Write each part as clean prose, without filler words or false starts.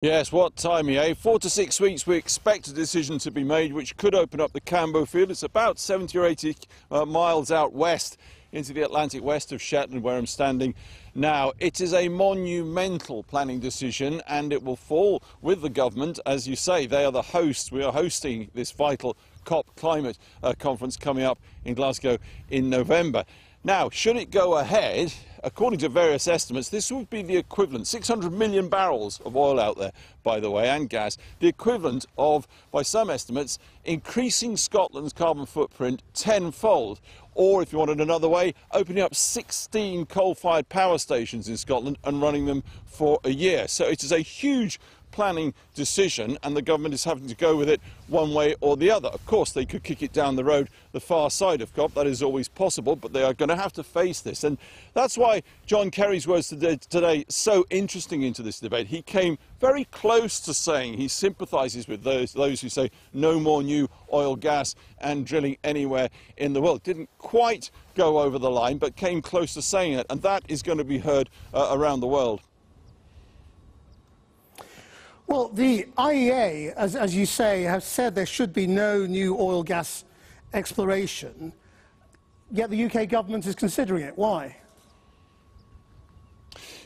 Yes, what timing, eh? 4 to 6 weeks we expect a decision to be made which could open up the Cambo field. It's about 70 or 80 miles out west into the Atlantic west of Shetland, where I'm standing now. It is a monumental planning decision and it will fall with the government. As you say, they are the hosts. We are hosting this vital COP climate conference coming up in Glasgow in November. Now, should it go ahead, according to various estimates, this would be the equivalent, 600 million barrels of oil out there, by the way, and gas, the equivalent of, by some estimates, increasing Scotland's carbon footprint tenfold. Or, if you want it another way, opening up 16 coal-fired power stations in Scotland and running them for a year. So it is a huge planning decision, and the government is having to go with it one way or the other. Of course, they could kick it down the road the far side of COP. That is always possible, but they are going to have to face this. And that's why John Kerry's words today so interesting into this debate. He came very close to saying he sympathises with those who say no more new oil, gas and drilling anywhere in the world. Didn't quite go over the line, but came close to saying it, and that is going to be heard around the world. Well, the IEA, as you say, have said there should be no new oil gas exploration, yet the UK government is considering it. Why?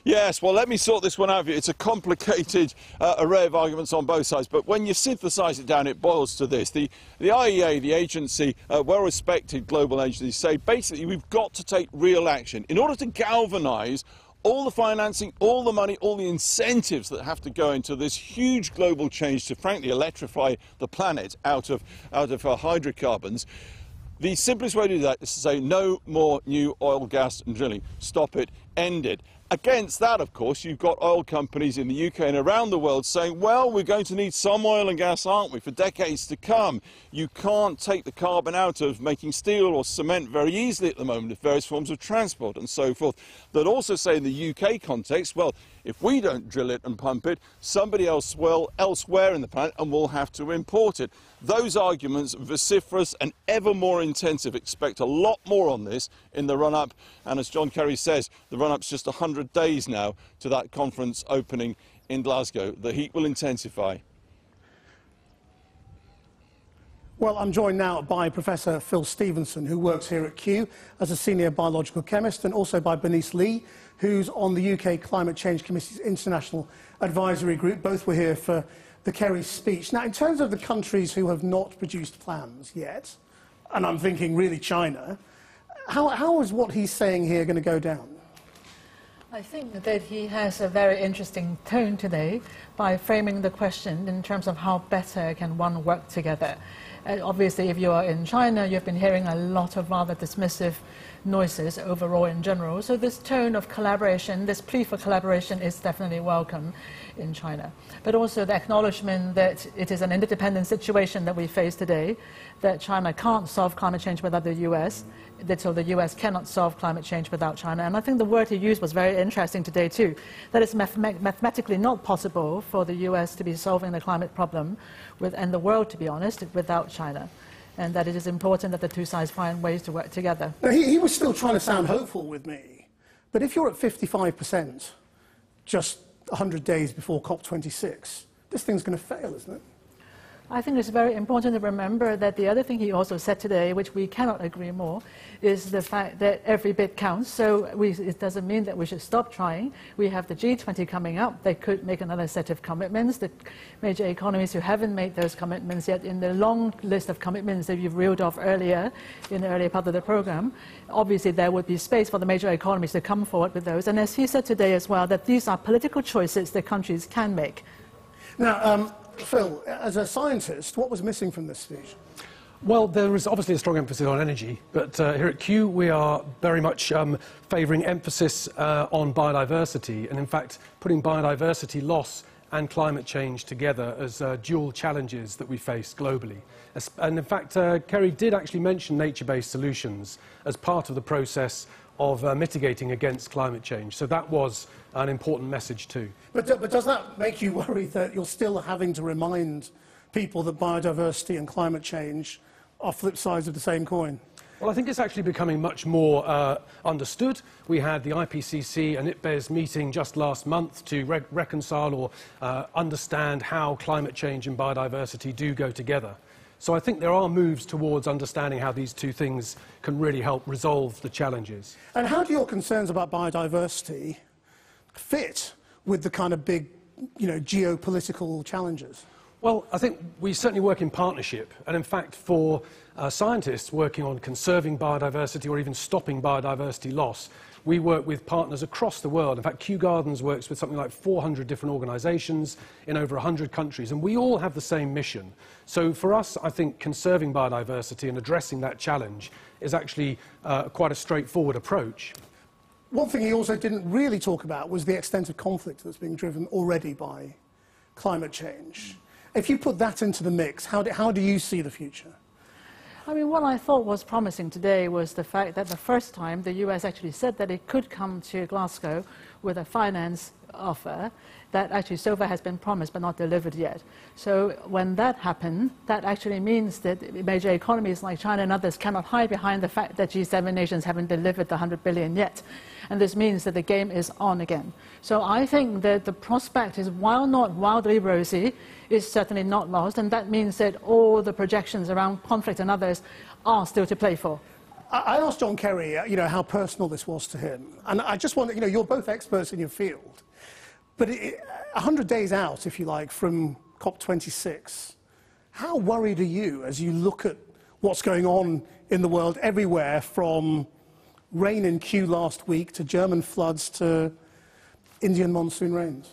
Yes, well, let me sort this one out for you. It's a complicated array of arguments on both sides, but when you synthesise it down, it boils to this. The IEA, the agency, well-respected global agency, say basically we've got to take real action in order to galvanise all the financing, all the money, all the incentives that have to go into this huge global change to, frankly, electrify the planet out of hydrocarbons. The simplest way to do that is to say no more new oil, gas and drilling. Stop it, end it. Against that, of course, you've got oil companies in the UK and around the world saying, well, we're going to need some oil and gas, aren't we, for decades to come. You can't take the carbon out of making steel or cement very easily at the moment with various forms of transport and so forth. That also say in the UK context, well, if we don't drill it and pump it, somebody else will elsewhere in the planet and we'll have to import it. Those arguments, vociferous and ever more intensive. Expect a lot more on this in the run-up. And as John Kerry says, the run-up's just 100 days now to that conference opening in Glasgow. The heat will intensify. Well, I'm joined now by Professor Phil Stevenson, who works here at Kew as a senior biological chemist, and also by Bernice Lee, who's on the UK Climate Change Committee's International Advisory Group. Both were here for the Kerry speech. Now, in terms of the countries who have not produced plans yet, and I'm thinking really China, how is what he's saying here going to go down? I think that he has a very interesting tone today by framing the question in terms of how better can one work together. Obviously, if you are in China, you've been hearing a lot of rather dismissive noises overall in general. So this tone of collaboration, this plea for collaboration is definitely welcome in China. But also the acknowledgement that it is an interdependent situation that we face today, that China can't solve climate change without the US, so the US cannot solve climate change without China. And I think the word he used was very interesting today too, that it's mathematically not possible for the US to be solving the climate problem, and the world, to be honest, without China. And that it is important that the two sides find ways to work together. Now, he was still trying to sound hopeful with me, but if you're at 55% just 100 days before COP26, this thing's going to fail, isn't it? I think it's very important to remember that the other thing he also said today, which we cannot agree more, is the fact that every bit counts. So it doesn't mean that we should stop trying. We have the G20 coming up. They could make another set of commitments. The major economies who haven't made those commitments yet, in the long list of commitments that you've reeled off earlier, in the earlier part of the program, obviously there would be space for the major economies to come forward with those. And as he said today as well, that these are political choices that countries can make. Now, Phil, as a scientist, what was missing from this speech? Well, there is obviously a strong emphasis on energy, but here at Kew we are very much favouring emphasis on biodiversity, and in fact putting biodiversity loss and climate change together as dual challenges that we face globally. And in fact, Kerry did actually mention nature-based solutions as part of the process of mitigating against climate change. So that was an important message too. But does that make you worry that you're still having to remind people that biodiversity and climate change are flip sides of the same coin? Well, I think it's actually becoming much more understood. We had the IPCC and IPBES meeting just last month to reconcile or understand how climate change and biodiversity do go together. So I think there are moves towards understanding how these two things can really help resolve the challenges. And how do your concerns about biodiversity fit with the kind of big, geopolitical challenges? Well, I think we certainly work in partnership, and in fact for scientists working on conserving biodiversity or even stopping biodiversity loss, we work with partners across the world. In fact, Kew Gardens works with something like 400 different organisations in over 100 countries, and we all have the same mission. So for us, I think conserving biodiversity and addressing that challenge is actually quite a straightforward approach. One thing he also didn't really talk about was the extent of conflict that's being driven already by climate change. If you put that into the mix, how do you see the future? I mean, what I thought was promising today was the fact that the first time the US actually said that it could come to Glasgow with a finance offer that actually so far has been promised but not delivered yet. So when that happened, that actually means that major economies like China and others cannot hide behind the fact that G7 nations haven't delivered the 100 billion yet. And this means that the game is on again. So I think that the prospect is, while not wildly rosy, is certainly not lost, and that means that all the projections around conflict and others are still to play for. I asked John Kerry, how personal this was to him, and I just wonder, you're both experts in your field, but 100 days out, if you like, from COP26, how worried are you as you look at what's going on in the world everywhere, from rain in Kew last week to German floods to Indian monsoon rains?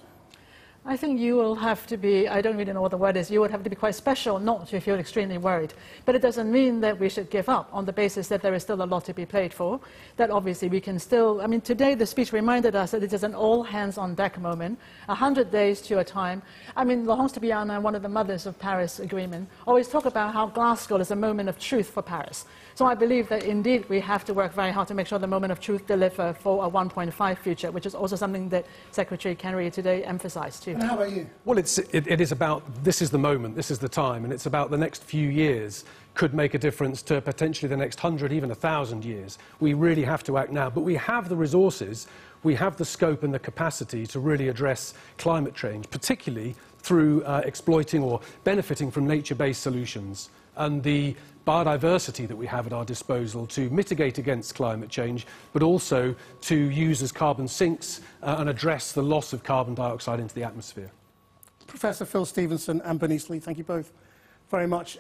I think you will have to be, I don't really know what the word is, you would have to be quite special not to feel extremely worried. But it doesn't mean that we should give up on the basis that there is still a lot to be played for, that obviously we can still, I mean, today the speech reminded us that it is an all-hands-on-deck moment, 100 days to a time. I mean, Laurence Tobiana, one of the mothers of Paris Agreement, always talk about how Glasgow is a moment of truth for Paris. So I believe that indeed we have to work very hard to make sure the moment of truth deliver for a 1.5 future, which is also something that Secretary Kerry today emphasized too. And how about you? Well, it is about, this is the moment, this is the time, and it's about the next few years could make a difference to potentially the next 100, even 1,000 years. We really have to act now, but we have the resources, we have the scope and the capacity to really address climate change, particularly through exploiting or benefiting from nature-based solutions. And the biodiversity that we have at our disposal to mitigate against climate change, but also to use as carbon sinks and address the loss of carbon dioxide into the atmosphere. Professor Phil Stevenson and Bernice Lee, thank you both very much.